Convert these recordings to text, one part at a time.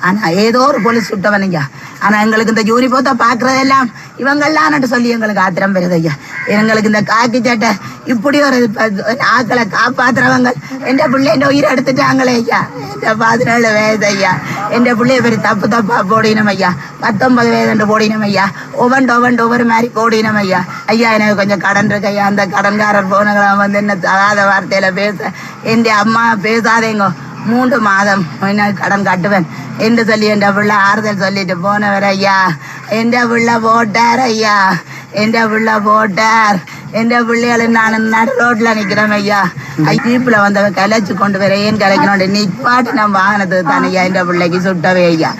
ஆனா ஏதோ ஒரு போலீஸ் சுட்டவன் ஐயா. ஆனா எங்களுக்கு இந்த யூனிஃபார்த்தை பாக்குறதெல்லாம் இவங்கெல்லாம் சொல்லி எங்களுக்கு ஆத்திரம் வருது ஐயா. எங்களுக்கு இந்த காக்கி சட்டை இப்படி ஒரு ஆக்களை காப்பாத்துறவங்க எந்த பிள்ளைன்ற உயிரை எடுத்துட்டாங்களே ஐயா. எந்த 17 வயது ஐயா. எந்த பிள்ளைய பெரிய தப்பா போடினோம் ஐயா. 19 வயது போடினோம் ஐயா. ஒவ்வொரு மாதிரி போடினோம் ஐயா. ஐயா எனக்கு கொஞ்சம் கடன் இருக்கு ஐயா. அந்த கடன்காரர் போனவங்க வந்து என்ன தகாத வார்த்தையில பேச என் அம்மா பேசாதேங்கோ 3 மாதம் கடன் கட்டுவேன் என்று சொல்லி என் பிள்ளை ஆறுதல் சொல்லிட்டு போனவர் ஐயா. என் பிள்ளை போட்டார் ஐயா. என் பிள்ளை போட்டார். என் பிள்ளைகளை நான் நடு ரோட்ல நிக்கிறேன் ஐயா. ஜீப்ல வந்தவ கலைச்சு கொண்டு வர ஏன் கலைக்கணும் நிப்பாட்டு நான் வாங்கினது தானே ஐயா. என் பிள்ளைக்கு சுட்டவே ஐயா.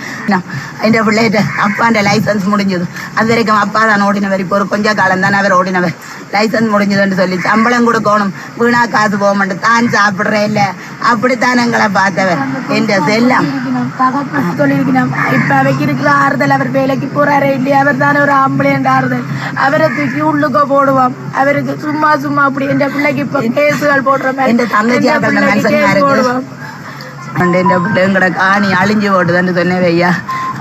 என் பிள்ளைகிட்ட அப்பாண்ட லைசன்ஸ் முடிஞ்சது. அது வரைக்கும் அப்பா தான் ஓடினவர். இப்போ ஒரு கொஞ்ச காலம் தானே அவர் ஓடினவர். லைசன்ஸ் முடிஞ்சதுன்னு சொல்லி சம்பளம் கொடுக்கணும். வீணா காசு போக மாட்டேன் தான் சாப்பிடுறேன் இல்ல. அப்படித்தான் எங்களை பார்த்தவர். என் செல்லம் சொல்லியிருக்கணும். இப்ப அவைக்கு இருக்கிற ஆறுதல் அவர் வேலைக்கு போறாரே இல்லையா. அவர் தானே ஒரு ஆம்பளைன்ற ஆறுதல். அவரை தூக்கி உள்ளுக்க போடுவோம். அவருக்கு சும்மா அப்படி என் பிள்ளைக்கு இப்ப கேசுகள் போடுற மாதிரி என் தங்கச்சியா போடுவோம். என் பிள்ளைங்களோட காணி அழிஞ்சு போட்டுதுன்னு சொன்னேன் ஐயா.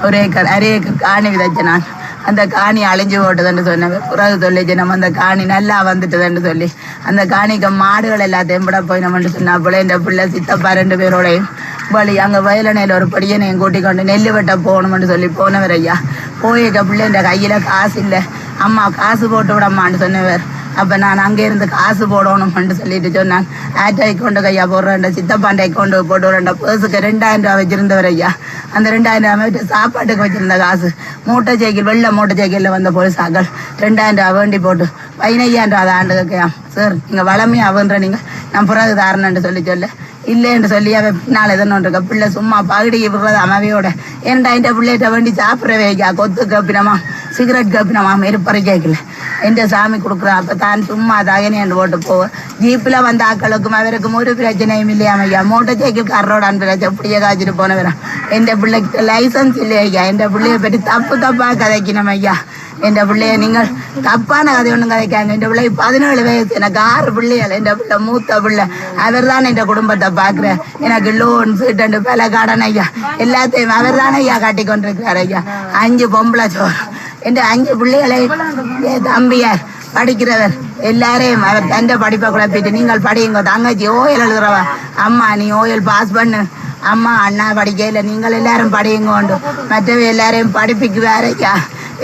ஒரு ஏக்கர் அரை ஏக்கர் காணி விதைச்ச நான். அந்த காணி அழிஞ்சு போட்டுதுன்னு சொன்னேன். பிறகு சொல்லிச்சு நம்ம அந்த காணி நல்லா வந்துட்டுதுன்னு சொல்லி அந்த காணிக்கு மாடுகள் எல்லாத்தையும் விட போய் நம்மன்னு சொன்னா போல என் பிள்ளை சித்தப்பா 2 பேரோடையும் வழி அங்கே வயலணையில் ஒரு படியனையும் கூட்டிக் கொண்டு நெல் வெட்ட போகணும்னு சொல்லி போனவர் ஐயா. போயிருக்க பிள்ளை என் கையில் காசு இல்லை. அம்மா காசு போட்டு விடம்மான்னு சொன்னவர். அப்போ நான் அங்கே இருந்து காசு போடணும்னு சொல்லிட்டு சொன்னான். ஆட்டை கொண்டு கையா போடுறேன். சித்தப்பாண்டை கொண்டு போட்டு விடுறேன். பேர்ஸுக்கு 2000 ரூபா வச்சிருந்தவர் ஐயா. அந்த 2000 ரூபா சாப்பாட்டுக்கு வச்சிருந்த காசு மூட்டை சைக்கிள் வெள்ளை மூட்டை சைக்கிளில் வந்த போலீஸாக்கள் 2000 ரூபா வேண்டி போட்டு 15,000 ரூபா ஆண்டு கேட்கலாம். சார் நீங்கள் வளமையாக அவன்ற நீங்கள் நான் பிறகு தாரணன்னு சொல்ல இல்லைன்னு சொல்லி அவன் பின்னால் எதன்னு இருக்க பிள்ளை சும்மா பகுடிக்கு விடுறது அமைதியோட ஏன்டா இந்த பிள்ளைகிட்ட வேண்டி சாப்பிட்றவே ஐயா. கொத்து கப்பினமா சிகரெட் கப்பினமா மெருப்பறை கேட்கல. எந்த சாமி கொடுக்குறான். அப்போ தான் சும்மா தகனேன்னு போட்டு போவேன். ஜீப்பில் வந்த ஆக்களுக்கும் அவருக்கும் ஒரு பிரச்சனையும் இல்லையாம ஐயா. மோட்டர் சைக்கிள் காரோட அனுப்பிச்சு அப்படியே காய்ச்சிட்டு போனவரான். என் பிள்ளைக்கு லைசன்ஸ் இல்லை ஐயா. என் பிள்ளைய பற்றி தப்பா கதைக்கணும் ஐயா. என் பிள்ளைய நீங்கள் தப்பான கதை ஒன்றும் கதைக்காங்க. என் பிள்ளை 17 வயசு. எனக்கு 6 பிள்ளைகள். என் பிள்ளை மூத்த பிள்ளை. அவர் தான் என் குடும்பத்தை பார்க்குறேன். எனக்கு லோன் சீட்டு பல கடன் ஐயா எல்லாத்தையும் அவர் தானே ஐயா காட்டி கொண்டிருக்கிறார் ஐயா. 5 பொம்பளை சோறு. என் 5 பிள்ளைகளை தம்பியார் படிக்கிறவர் எல்லாரையும் அவர் தண்டை படிப்பை குழப்பிட்டு நீங்கள் படியுங்க. தங்கச்சி ஓயல் எழுதுறவா. அம்மா நீ ஓயல் பாஸ் பண்ணு. அம்மா அண்ணா படிக்கல நீங்கள் எல்லாரும் படியுங்க. மற்றவை எல்லாரையும் படிப்புக்கு வேற ஐயா.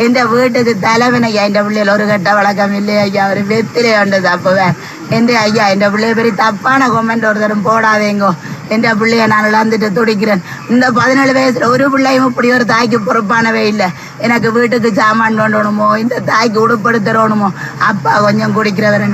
என் வீட்டுக்கு தலைவன் ஐயா. என் பிள்ளைகள் ஒரு கட்ட வழக்கம் இல்லை ஐயா. ஒரு வெத்திலே வந்தது அப்போவேன் என் ஐயா. என் பிள்ளைய பெரிய தப்பான கொமெண்ட் ஒரு தரம் போடாதேங்கோ. என் பிள்ளைய நான் இழந்துட்டு துடிக்கிறேன். இந்த 17 வயசுல ஒரு பிள்ளையும் இப்படி ஒரு தாய்க்கு பொறுப்பானவே இல்லை. எனக்கு வீட்டுக்கு சாமான் கொண்டணுமோ இந்த தாய்க்கு உடுப்படுத்தணுமோ. அப்பா கொஞ்சம் குடிக்கிறவர்.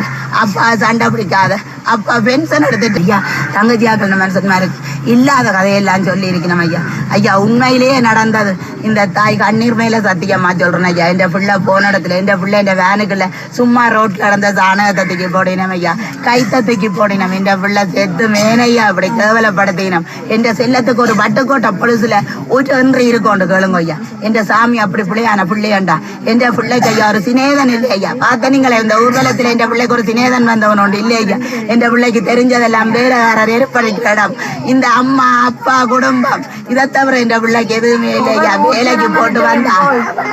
அப்பா சண்டை பிடிக்காத. அப்பா பென்ஷன் எடுத்துட்டு ஐயா தங்கச்சியாக்கள் மனுஷன் மாதிரி இல்லாத கதையெல்லாம் சொல்லி இருக்கணும் ஐயா. ஐயா உண்மையிலேயே நடந்தது. இந்த தாய் கண்ணீர் மேல சத்தியமா சொல்றேன் ஐயா. என் பிள்ளை போன இடத்துல என் பிள்ளை என் வேனுக்குள்ள சும்மா ரோட்ல நடந்த சாணகத்தை தூக்கி போடினோம் ஐயா. கைத்தை தூக்கி போடினோம். என் பிள்ளை செத்து மேனையா அப்படி கேவலப்படுத்தினோம். என் செல்லத்துக்கு ஒரு பட்டுக்கோட்டை பொழுசுல ஒரு என்று இருக்கோண்டு கேளுங்க ஐயா. என் சாமி அப்படி பிள்ளையான பிள்ளையாண்டா. என் பிள்ளைக்கு ஐயா ஒரு சிநேதன் இல்லை ஐயா. பார்த்த நீங்களே இந்த ஊர்வலத்துல என் பிள்ளைக்கு ஒரு சிநேதன் வந்தவன் உண்டு இல்லை ஐயா. என் பிள்ளைக்கு தெரிஞ்சதெல்லாம் வேறக்காரர் ஏற்படுத்திற இடம் இந்த அம்மா அப்பா குடும்பம். இதை தவிர என் பிள்ளைக்கு எதுவுமே இல்லை ஐயா. வேலைக்கு போட்டு வந்தா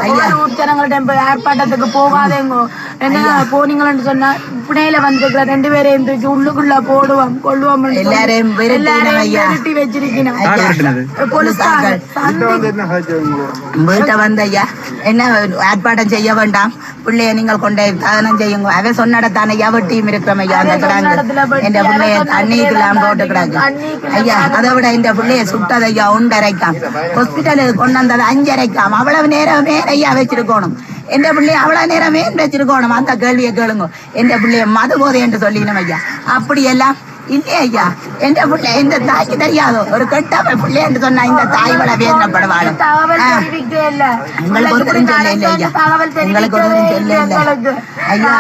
ஐயா ஜனங்கள்ட்ட ஏற்பாட்டத்துக்கு போகாதேங்கோ. என்ன போனீங்கன்னு சொன்னா பிணையில வந்துருக்கிற 2 பேரையும் தூக்கி உள்ளுக்குள்ள போடுவோம் கொள்ளுவோம். எல்லாரையும் விரட்டி வச்சிருக்கணும். வீட்டை வந்த ஐயா என்ன ஏற்பாட்டம் செய்ய வேண்டாம். பிள்ளைய நீங்கள் கொண்டே தகனம் செய்யுங்க. அவ சொன்னடத்தான ஐயா வெட்டியும் இருக்கிறோம் ஐயா. அந்த கிடாங்க என் பிள்ளைய தண்ணிக்கெல்லாம் போட்டு கிடாங்க ஐயா. அதை விட இந்த பிள்ளைய சுட்டது ஐயா 1.5 ஹாஸ்பிட்டலுக்கு கொண்டு வந்தது 5.5 அவ்வளவு நேரம் ஐயா வச்சிருக்கணும். என் பிள்ளைய அவ்வளவு நேரம் வச்சிருக்கணும். அந்த கேள்வியை கேளுங்க. என் பிள்ளைய மது போதை என்று சொல்லிக்கணும் ஐயா. அப்படி எல்லாம் இல்லையா ஐயா. எந்த பிள்ளை இந்த தாய்க்கு தெரியாதோ ஒரு கெட்ட பிள்ளை என்று சொன்னா இந்த தாய் வள வேதனைப்படுவாள். எங்களுக்கு ஒரு சொல்ல இல்லை ஐயா. எங்களுக்கு ஒரு சொல்ல இல்லை ஐயா. ஐயா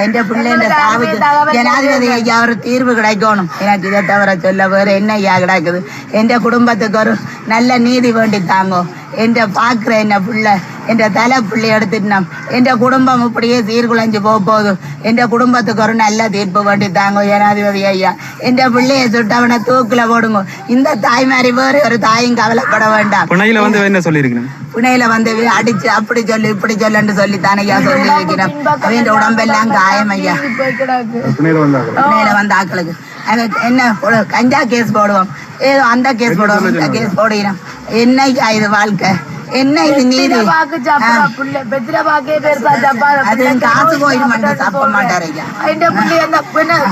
எந்த பிள்ளை இந்த தாவுக்கு ஜனாதிபதி ஐயா ஒரு தீர்வு கிடைக்கணும். எனக்கு இதை தவிர சொல்ல வேற என்ன ஐயா கிடக்குது. எந்த குடும்பத்துக்கு ஒரு நல்ல நீதி வேண்டி தாங்கோ. எந்த பாக்குற என்ன பிள்ளை என்ற தலை பிள்ளை எடுத்துட்டோம். என்ற குடும்பம் இப்படியே சீர்குலைஞ்சு போகுது. என்ற குடும்பத்துக்கு ஒரு நல்ல தீர்ப்பு வேண்டி தாங்க ஜனாதிபதி ஐயா. என்ற பிள்ளையை சுட்டவனை தூக்குல போடுங்க. இந்த தாய்மாரி வேறு ஒரு தாயும் கவலைப்பட வேண்டாம். புனையில வந்து என்ன சொல்லியிருக்கணும்? புனையில வந்து அடிச்சு அப்படி சொல்லு இப்படி சொல்லுன்னு சொல்லி தானையா சொல்லி வைக்கிறோம். அவன் உடம்பெல்லாம் காயம் ஐயா. புனையில வந்த ஆக்களுக்கு என்ன கஞ்சா கேஸ் போடுவோம், ஏதோ அந்த கேஸ் போடுவோம், இந்த கேஸ் போடுகிறோம். என்ன இது வாழ்க்கை, என்ன இது நீதி? அது காசு போயிடுமாட்டு சாப்பிட மாட்டாரு ஐயா.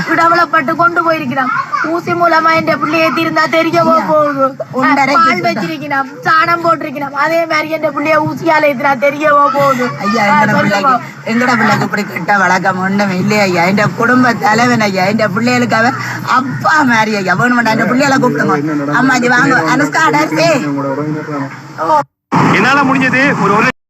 விடவளப்பட்டு கொண்டு போயிருக்கிறான். ஊசி மூலமா என் பிள்ளைய தீர்ந்தா தெரியவோ போகுது. பால் வச்சிருக்கணும், சாணம் போட்டிருக்கணும். அதே மாதிரி என் பிள்ளைய ஊசியால எத்தினா தெரியவோ போகுது. ஐயா எங்கட பிள்ளைக்கு இப்படி கிட்ட வழக்கம் ஒண்ணும் இல்லையா ஐயா. என் குடும்ப தலைவன் ஐயா. என் பிள்ளைகளுக்காக அப்பா மாதிரி ஐயா. வேணுமெண்டா என் பிள்ளைகளை கூப்பிடுங்க. அம்மாஜி வாங்க அனுஷ்கா. என்னால முடிஞ்சது ஒரு